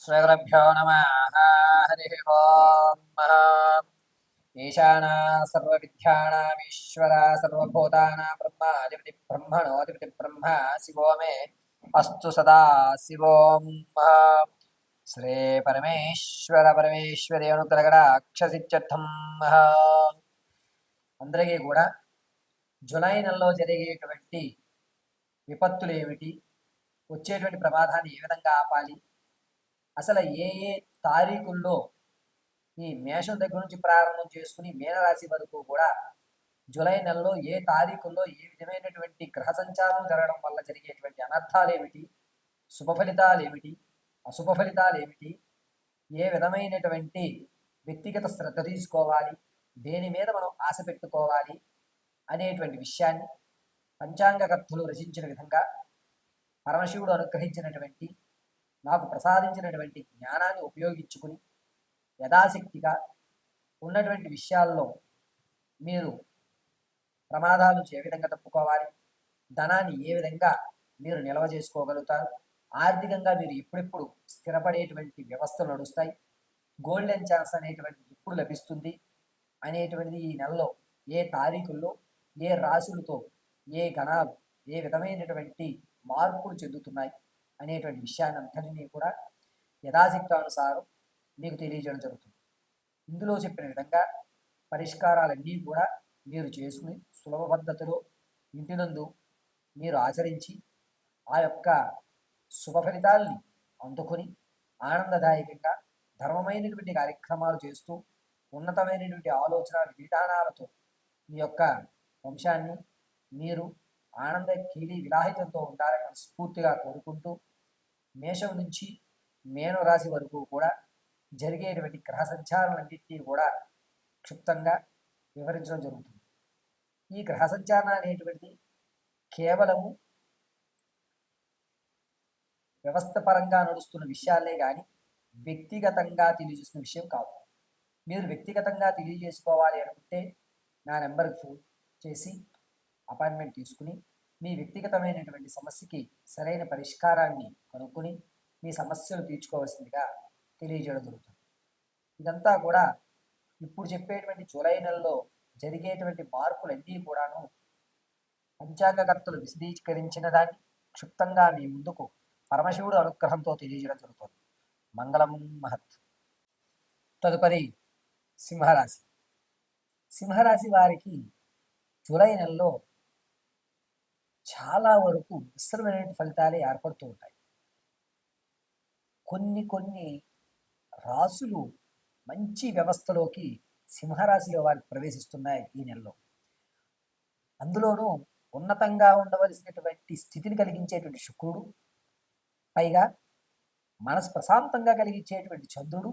శ్రీగురుభ్యో నమః. హరి ఓం. ఈశానా సర్వవిద్యానామీశ్వర సర్వభూతానాం బ్రహ్మాధిపతి బ్రహ్మణోధిపతి బ్రహ్మ శివో మే అస్తు సదా శివోం. శ్రీ పరమేశ్వర పరమేశ్వరి అనుగ్రహ అక్షసిత్యర్థం. అందరికీ కూడా జులై నెలలో జరిగేటువంటి విపత్తులు ఏమిటి, వచ్చేటువంటి ప్రమాదాన్ని ఏ విధంగా ఆపాలి, అసలు ఏ ఏ తారీఖుల్లో ఈ మేషం దగ్గర నుంచి ప్రారంభం చేసుకుని మీనరాశి వరకు కూడా జూలై నెలలో ఏ తారీఖుల్లో ఏ విధమైనటువంటి గ్రహ సంచారం జరగడం వల్ల జరిగేటువంటి అనర్థాలు ఏమిటి, శుభ ఫలితాలు ఏమిటి, అశుభ ఫలితాలు ఏమిటి, ఏ విధమైనటువంటి వ్యక్తిగత శ్రద్ధ తీసుకోవాలి, దేని మీద మనం ఆశ పెట్టుకోవాలి అనేటువంటి విషయాన్ని పంచాంగకర్తలు రచించిన విధంగా పరమశివుడు అనుగ్రహించినటువంటి నాకు ప్రసాదించినటువంటి జ్ఞానాన్ని ఉపయోగించుకుని యథాశక్తిగా ఉన్నటువంటి విషయాల్లో మీరు ప్రమాదాల నుంచి ఏ విధంగా తప్పుకోవాలి, ధనాన్ని ఏ విధంగా మీరు నిల్వ చేసుకోగలుగుతారు, ఆర్థికంగా మీరు ఎప్పుడెప్పుడు స్థిరపడేటువంటి వ్యవస్థలు నడుస్తాయి, గోల్డెన్ ఛాన్స్ అనేటువంటి ఎప్పుడు లభిస్తుంది అనేటువంటిది ఈ నెలలో ఏ తారీఖుల్లో ఏ రాశులతో ఏ గణాలు ఏ విధమైనటువంటి మార్పులు చెందుతున్నాయి అనేటువంటి విషయాన్ని అంతటినీ కూడా యథాశక్తానుసారం మీకు తెలియజేయడం జరుగుతుంది. ఇందులో చెప్పిన విధంగా పరిష్కారాలన్నీ కూడా మీరు చేసుకుని సులభ పద్ధతిలో ఇంటినందు మీరు ఆచరించి ఆ యొక్క శుభ ఫలితాలని అందుకొని ఆనందదాయకంగా ధర్మమైనటువంటి కార్యక్రమాలు చేస్తూ ఉన్నతమైనటువంటి ఆలోచన విధానాలతో మీ యొక్క వంశాన్ని మీరు ఆనంద కీలి విలాహితంతో ఉండాలని స్ఫూర్తిగా కోరుకుంటూ మేషం నుంచి మేను రాశి వరకు కూడా జరిగేటువంటి గ్రహ సంచారాలన్నింటినీ కూడా క్షుప్తంగా వివరించడం జరుగుతుంది. ఈ గ్రహ సంచారణ అనేటువంటిది కేవలము వ్యవస్థ పరంగా నడుస్తున్న విషయాలే కానీ వ్యక్తిగతంగా తెలియజేస్తున్న విషయం కాదు. మీరు వ్యక్తిగతంగా తెలియజేసుకోవాలి అనుకుంటే నా నెంబర్కి ఫోన్ చేసి అపాయింట్మెంట్ తీసుకుని మీ వ్యక్తిగతమైనటువంటి సమస్యకి సరైన పరిష్కారాన్ని కనుక్కొని మీ సమస్యలు తీర్చుకోవాల్సిందిగా తెలియజేయడం జరుగుతుంది. ఇదంతా కూడా ఇప్పుడు చెప్పేటువంటి జూలై నెలలో జరిగేటువంటి మార్పులన్నీ కూడాను పంచాంగకర్తలు విశదీకరించిన దాన్ని క్షుప్తంగా మీ ముందుకు పరమశివుడు అనుగ్రహంతో తెలియజేయడం జరుగుతుంది. మంగళం మహత్. తదుపరి సింహరాశి. సింహరాశి వారికి జూలై నెలలో చాలా వరకు మిశ్రమైన ఫలితాలే ఏర్పడుతూ ఉంటాయి. కొన్ని రాసులు మంచి వ్యవస్థలోకి సింహరాశిలో వారికి ప్రవేశిస్తున్నాయి ఈ నెలలో. అందులోనూ ఉన్నతంగా ఉండవలసినటువంటి స్థితిని కలిగించేటువంటి శుక్రుడు, పైగా మనసు ప్రశాంతంగా కలిగించేటువంటి చంద్రుడు,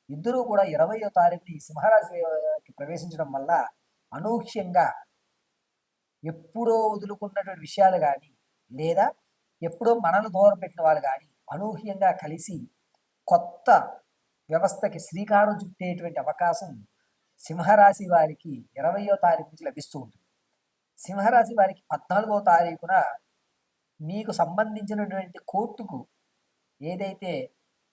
ఇద్దరూ కూడా 20వ తారీఖుని సింహరాశికి ప్రవేశించడం వల్ల అనూహ్యంగా ఎప్పుడో వదులుకున్నటువంటి విషయాలు కానీ లేదా ఎప్పుడో మనల్ని దూరం పెట్టిన వాళ్ళు కానీ అనూహ్యంగా కలిసి కొత్త వ్యవస్థకి శ్రీకారం చుట్టేటువంటి అవకాశం సింహరాశి వారికి 20వ తారీఖు నుంచి లభిస్తూ ఉంటుంది. సింహరాశి వారికి 14వ తారీఖున మీకు సంబంధించినటువంటి కోర్టుకు ఏదైతే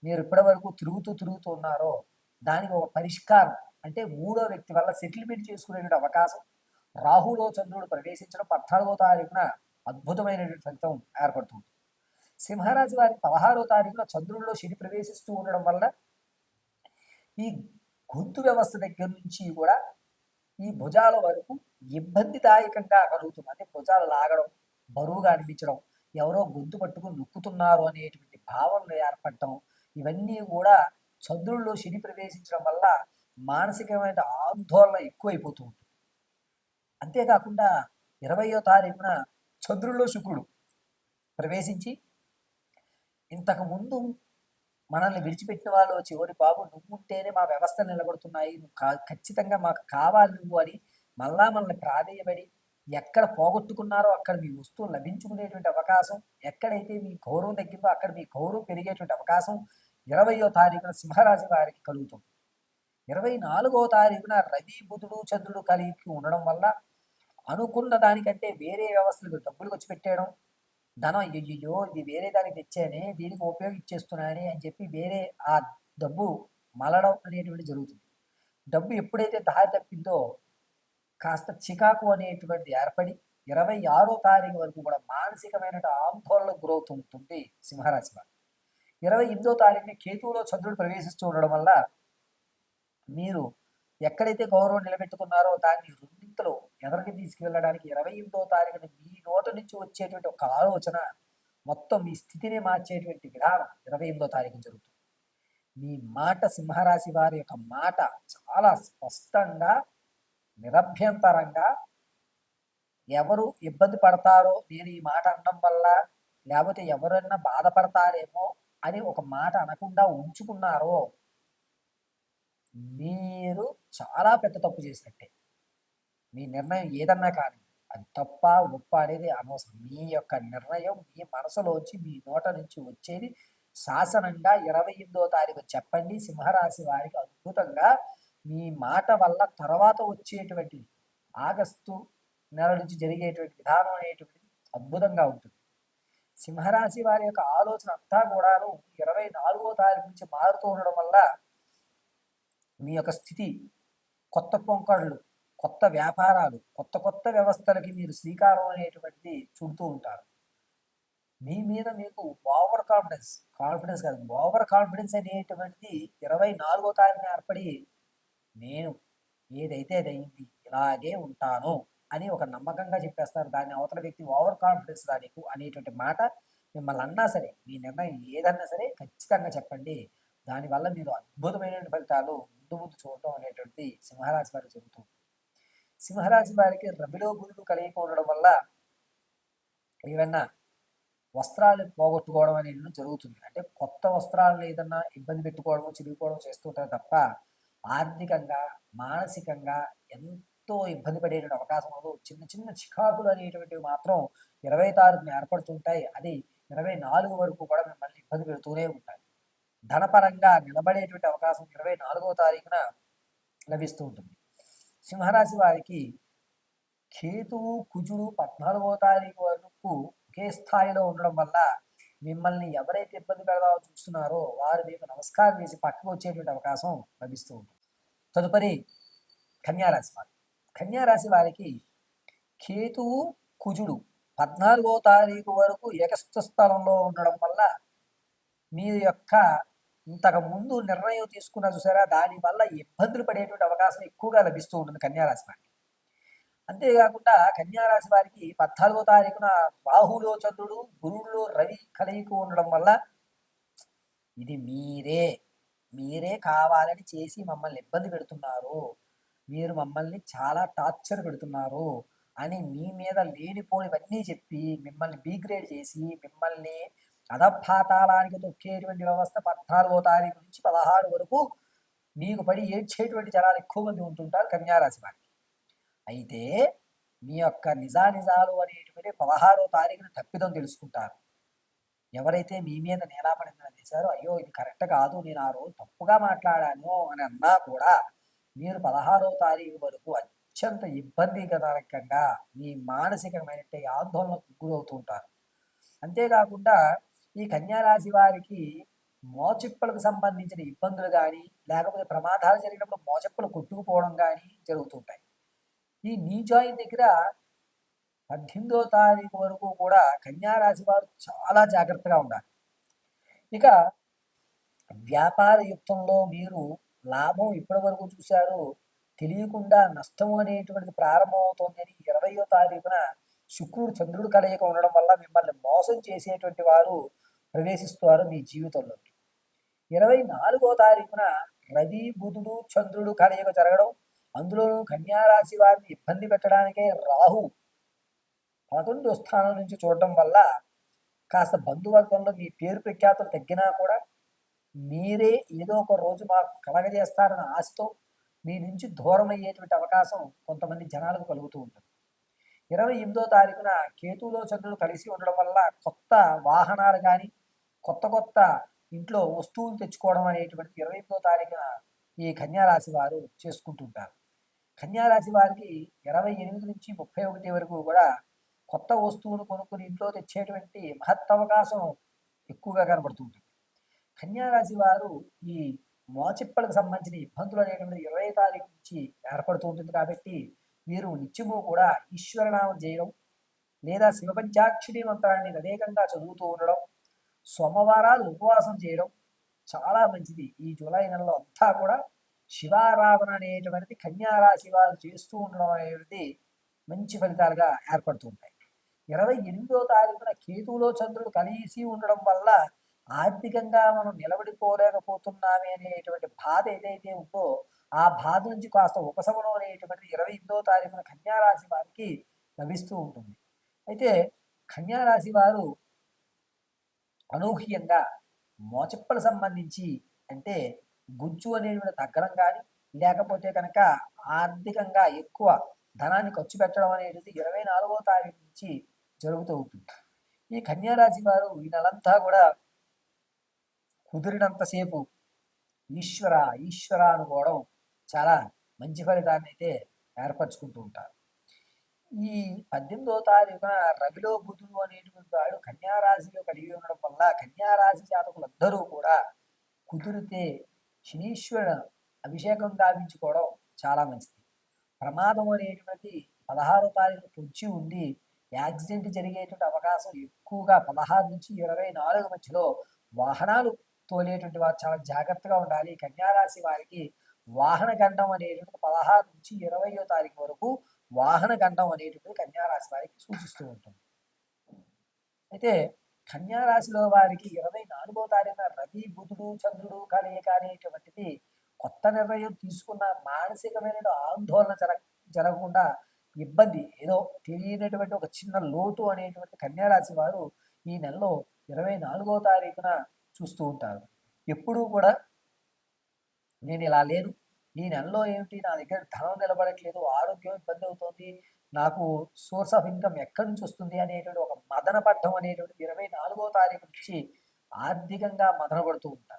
మీరు ఇప్పటి వరకు తిరుగుతూ ఉన్నారో దానికి ఒక పరిష్కారం అంటే మూడో వ్యక్తి వల్ల సెటిల్మెంట్ చేసుకునేటువంటి అవకాశం రాహులో చంద్రుడు ప్రవేశించడం 14వ తారీఖున అద్భుతమైనటువంటి ఫలితం ఏర్పడుతుంది. సింహరాశి వారి 16వ తారీఖున చంద్రుడిలో శని ప్రవేశిస్తూ ఉండడం వల్ల ఈ గొంతు వ్యవస్థ దగ్గర నుంచి కూడా ఈ భుజాల వరకు ఇబ్బందిదాయకంగా కలుగుతుంది. అంటే భుజాలు లాగడం, బరువుగా అనిపించడం, ఎవరో గొంతు పట్టుకుని నొక్కుతున్నారు అనేటువంటి భావనలు ఏర్పడటం, ఇవన్నీ కూడా చంద్రుల్లో శని ప్రవేశించడం వల్ల మానసికమైన ఆందోళన ఎక్కువైపోతూ ఉంటుంది. అంతేకాకుండా 20వ తారీఖున చంద్రుల్లో శుక్రుడు ప్రవేశించి ఇంతకుముందు మనల్ని విడిచిపెట్టిన వాళ్ళు చివరి బాబు నువ్వు ఉంటేనే మా వ్యవస్థలు నిలబడుతున్నాయి, నువ్వు ఖచ్చితంగా మాకు కావాలి నువ్వు అని మళ్ళా మనల్ని ప్రాధేయపడి ఎక్కడ పోగొట్టుకున్నారో అక్కడ మీ వస్తువులు లభించుకునేటువంటి అవకాశం, ఎక్కడైతే మీ గౌరవం తగ్గిందో అక్కడ మీ గౌరవం పెరిగేటువంటి అవకాశం 20వ తారీఖున సింహరాశి వారికి కలుగుతుంది. 24వ తారీఖున రవి బుధుడు చంద్రుడు కలిగి ఉండడం వల్ల అనుకున్న దానికంటే వేరే వ్యవస్థలకు డబ్బులు వచ్చి పెట్టేయడం, ధనం అయ్యయ్యో ఇది వేరే దానికి తెచ్చానే దీనికి ఉపయోగించేస్తున్నానే అని చెప్పి వేరే ఆ డబ్బు మలడం అనేటువంటిది జరుగుతుంది. డబ్బు ఎప్పుడైతే దారి తప్పిందో కాస్త చికాకు అనేటువంటిది ఏర్పడి 26వ తారీఖు వరకు కూడా మానసికమైన ఆందోళనకు గురవుతుంటుంది సింహరాశి వారు. 28వ తారీఖుని కేతువులో చంద్రుడు ప్రవేశిస్తూ ఉండడం వల్ల మీరు ఎక్కడైతే గౌరవం నిలబెట్టుకున్నారో దాన్ని రెండింతలు ఎదరికి తీసుకువెళ్ళడానికి 28వ తారీఖున మీ నోటి నుంచి వచ్చేటువంటి ఒక ఆలోచన మొత్తం మీ స్థితిని మార్చేటువంటి విధానం 28వ తారీఖు జరుగుతుంది. మీ మాట సింహరాశి వారి యొక్క మాట చాలా స్పష్టంగా నిరభ్యంతరంగా ఎవరు ఇబ్బంది పడతారో నేను ఈ మాట అనడం వల్ల లేకపోతే ఎవరైనా బాధపడతారేమో అని ఒక మాట అనకుండా ఉంచుకున్నారో మీరు చాలా పెద్ద తప్పు చేసినట్టే. మీ నిర్ణయం ఏదన్నా కానీ అది తప్ప ఒప్ప అనేది అనవసరం. మీ యొక్క నిర్ణయం మీ మనసులోంచి మీ నోట నుంచి వచ్చేది శాసనంగా 28వ తారీఖు చెప్పండి. సింహరాశి వారికి అద్భుతంగా మీ మాట వల్ల తర్వాత వచ్చేటువంటి ఆగస్టు నెల నుంచి జరిగేటువంటి విధానం అనేటువంటిది అద్భుతంగా ఉంటుంది. సింహరాశి వారి యొక్క ఆలోచన అంతా కూడాను 24వ తారీఖు నుంచి మారుతూ ఉండడం వల్ల మీ యొక్క స్థితి కొత్త పొంకళ్ళు, కొత్త వ్యాపారాలు, కొత్త కొత్త వ్యవస్థలకి మీరు శ్రీకారం అనేటువంటిది చుడుతూ ఉంటారు. మీ మీద మీకు కాన్ఫిడెన్స్ కాదు, ఓవర్ కాన్ఫిడెన్స్ అనేటువంటిది 24వ తారీఖున ఏర్పడి నేను ఏదైతే అది అయింది ఇలాగే ఉంటాను అని ఒక నమ్మకంగా చెప్పేస్తారు. దాన్ని అవతల వ్యక్తి ఓవర్ కాన్ఫిడెన్స్ రా నీకు అనేటువంటి మాట మిమ్మల్ని అన్నా సరే మీ నిర్ణయం ఏదన్నా సరే ఖచ్చితంగా చెప్పండి. దానివల్ల మీరు అద్భుతమైనటువంటి ఫలితాలు ముందు చూడటం అనేటువంటి సింహరాశి వారికి జరుగుతుంది. సింహరాశి వారికి రవిలో బుధుడు కలిగి ఉండడం వల్ల ఏమన్నా వస్త్రాలు పోగొట్టుకోవడం అనేది జరుగుతుంది. అంటే కొత్త వస్త్రాలను ఏదన్నా ఇబ్బంది పెట్టుకోవడం చిరిగిపోవడం చేస్తుంటారు తప్ప ఆర్థికంగా మానసికంగా ఎంతో ఇబ్బంది పడేటువంటి అవకాశం ఉండదు. చిన్న చిన్న చికాకులు అనేటువంటివి మాత్రం 20 తారీఖున ఏర్పడుతుంటాయి. అది 24 వరకు కూడా మిమ్మల్ని ఇబ్బంది పెడుతూనే ఉంటాయి. ధనపరంగా నిలబడేటువంటి అవకాశం 24వ తారీఖున లభిస్తూ ఉంటుంది. సింహరాశి వారికి కేతువు కుజుడు 14వ తారీఖు వరకు ఒకే స్థాయిలో ఉండడం వల్ల మిమ్మల్ని ఎవరైతే ఇబ్బంది పెడదామో చూస్తున్నారో వారు మీకు నమస్కారం చేసి పక్కకు వచ్చేటువంటి అవకాశం లభిస్తూ ఉంటుంది. తదుపరి కన్యారాశి వారు. కన్యారాశి వారికి కేతువు కుజుడు 14వ తారీఖు వరకు ఏకస్థ స్థలంలో ఉండడం వల్ల మీ యొక్క ఇంతకు ముందు నిర్ణయం తీసుకున్న చూసారా దానివల్ల ఇబ్బందులు పడేటువంటి అవకాశం ఎక్కువగా లభిస్తూ ఉంటుంది కన్యారాశి వారికి. అంతేకాకుండా కన్యారాశి వారికి 14వ తారీఖున రాహులో చంద్రుడు గురువులో రవి కలయిక ఉండడం వల్ల ఇది మీరే కావాలని చేసి మమ్మల్ని ఇబ్బంది పెడుతున్నారు, మీరు మమ్మల్ని చాలా టార్చర్ పెడుతున్నారు అని మీ మీద లేనిపోనివన్నీ చెప్పి మిమ్మల్ని బీగ్రేడ్ చేసి మిమ్మల్ని అధపాతాళానికి తొక్కేటువంటి వ్యవస్థ 14వ తారీఖు నుంచి 16 వరకు మీకు పడి ఏడ్చేటువంటి జనాలు ఎక్కువ మంది ఉంటుంటారు కన్యారాశి వారికి. అయితే మీ యొక్క నిజాలు అనేటువంటి 16వ తారీఖున తప్పిదం తెలుసుకుంటారు. ఎవరైతే మీ మీద నేలాపడిందని చేశారో అయ్యో ఇది కరెక్ట్ కాదు నేను ఆ రోజు తప్పుగా మాట్లాడాను అని అన్నా కూడా మీరు 16వ తారీఖు వరకు అత్యంత ఇబ్బందికరంగా మీ మానసికమైన ఆందోళనకు గురవుతూ ఉంటారు. అంతేకాకుండా ఈ కన్యారాశి వారికి మోచిప్పలకు సంబంధించిన ఇబ్బందులు కానీ లేకపోతే ప్రమాదాలు జరిగినప్పుడు మోచిప్పలు కొట్టుకుపోవడం కానీ జరుగుతుంటాయి. ఈ నీ జాయిన్ దగ్గర 18వ తారీఖు వరకు కూడా కన్యారాశి వారు చాలా జాగ్రత్తగా ఉండాలి. ఇక వ్యాపార యుక్తంలో మీరు లాభం ఇప్పటి వరకు చూశారు, తెలియకుండా నష్టం అనేటువంటిది ప్రారంభమవుతోందని 20వ తారీఖున శుక్రుడు చంద్రుడు కలయిక ఉండడం వల్ల మిమ్మల్ని మోసం చేసేటువంటి వారు ప్రవేశిస్తారు మీ జీవితంలోకి. 24వ తారీఖున రవి బుధుడు చంద్రుడు కలయిక జరగడం, అందులోనూ కన్యారాశి వారిని ఇబ్బంది పెట్టడానికే రాహు 11వ స్థానం నుంచి చూడడం వల్ల కాస్త బంధువర్గంలో మీ పేరు ప్రఖ్యాతులు తగ్గినా కూడా మీరే ఏదో ఒక రోజు మాకు కలగజేస్తారన్న ఆశతో మీ నుంచి దూరం అయ్యేటువంటి అవకాశం కొంతమంది జనాలకు కలుగుతూ ఉంటుంది. 28వ తారీఖున కేతువులో చంద్రుడు కలిసి ఉండడం వల్ల కొత్త వాహనాలు కానీ కొత్త ఇంట్లో వస్తువులు తెచ్చుకోవడం అనేటువంటి 28వ తారీఖున ఈ కన్యారాశి వారు చేసుకుంటుంటారు. కన్యారాశి వారికి 28 నుంచి 31 వరకు కూడా కొత్త వస్తువును కొనుక్కుని ఇంట్లో తెచ్చేటువంటి మహత్ అవకాశం ఎక్కువగా కనబడుతుంటుంది. కన్యారాశి వారు ఈ మోచిప్పలకు సంబంధించిన ఇబ్బందులు అనేటువంటిది 20 తారీఖు నుంచి ఏర్పడుతూ ఉంటుంది కాబట్టి వీరు నిత్యము కూడా ఈశ్వరనామం చేయడం లేదా శివపంచాక్షరి మంత్రాన్ని తదేకంగా చదువుతూ ఉండడం, సోమవారాలు ఉపవాసం చేయడం చాలా మంచిది. ఈ జూలై నెలలో అంతా కూడా శివారాధన అనేటువంటిది కన్యారాశి వారు చేస్తూ ఉండడం అనేది మంచి ఫలితాలుగా ఏర్పడుతూ ఉంటాయి. 28వ తారీఖున కేతువులో చంద్రుడు కలిసి ఉండడం వల్ల ఆర్థికంగా మనం నిలబడిపోలేకపోతున్నామే అనేటువంటి బాధ ఏదైతే ఉందో ఆ బాధ నుంచి కాస్త ఉపశమనం అనేటువంటిది 28వ తారీఖున కన్యారాశి వారికి లభిస్తూ ఉంటుంది. అయితే కన్యారాశి వారు అనూహ్యంగా మోచెప్పలు సంబంధించి అంటే గుజ్జు అనేటువంటి తగ్గడం కానీ లేకపోతే కనుక ఆర్థికంగా ఎక్కువ ధనాన్ని ఖర్చు పెట్టడం అనేది 24వ తారీఖు నుంచి జరుగుతూ ఉంటుంది. ఈ కన్యారాశి వారు ఈ నెలంతా కూడా కుదిరినంతసేపు ఈశ్వర ఈశ్వర అనుకోవడం చాలా మంచి ఫలితాన్ని అయితే ఏర్పరచుకుంటూ ఉంటారు. ఈ 18వ తారీఖున రవిలో బుధుడు అనేటువంటి వాడు కన్యారాశిలో కలిగి ఉండడం వల్ల కన్యారాశి జాతకులందరూ కూడా కుదిరితే శనీశ్వరుడు అభిషేకం గావించుకోవడం చాలా మంచిది. ప్రమాదం అనేటువంటిది 16వ తారీఖు పొంచి ఉండి యాక్సిడెంట్ జరిగేటువంటి అవకాశం ఎక్కువగా 16 నుంచి 24 మధ్యలో వాహనాలు తోలేటువంటి వారు చాలా జాగ్రత్తగా ఉండాలి. కన్యారాశి వారికి వాహన గండం అనేటువంటి 16 నుంచి 20వ తారీఖు వరకు వాహన గండం అనేటువంటిది కన్యారాశి వారికి సూచిస్తూ ఉంటుంది. అయితే కన్యారాశిలో వారికి 24వ తారీఖున రవి బుధుడు చంద్రుడు కలయిక అనేటువంటిది కొత్త నిర్ణయం తీసుకున్న మానసికమైన ఆందోళన జరగకుండా ఇబ్బంది ఏదో తెలియనటువంటి ఒక చిన్న లోటు అనేటువంటి కన్యారాశి వారు ఈ నెలలో 24వ తారీఖున చూస్తూ ఉంటారు. ఎప్పుడూ కూడా నేను ఇలా లేను, ఈ నెలలో ఏమిటి నా దగ్గర ధనం నిలబడట్లేదు, ఆరోగ్యం ఇబ్బంది అవుతుంది, నాకు సోర్స్ ఆఫ్ ఇన్కమ్ ఎక్కడి నుంచి వస్తుంది అనేటువంటి ఒక మదన పడ్డం అనేటువంటి 24వ తారీఖు నుంచి ఆర్థికంగా మదన పడుతూ ఉంటారు.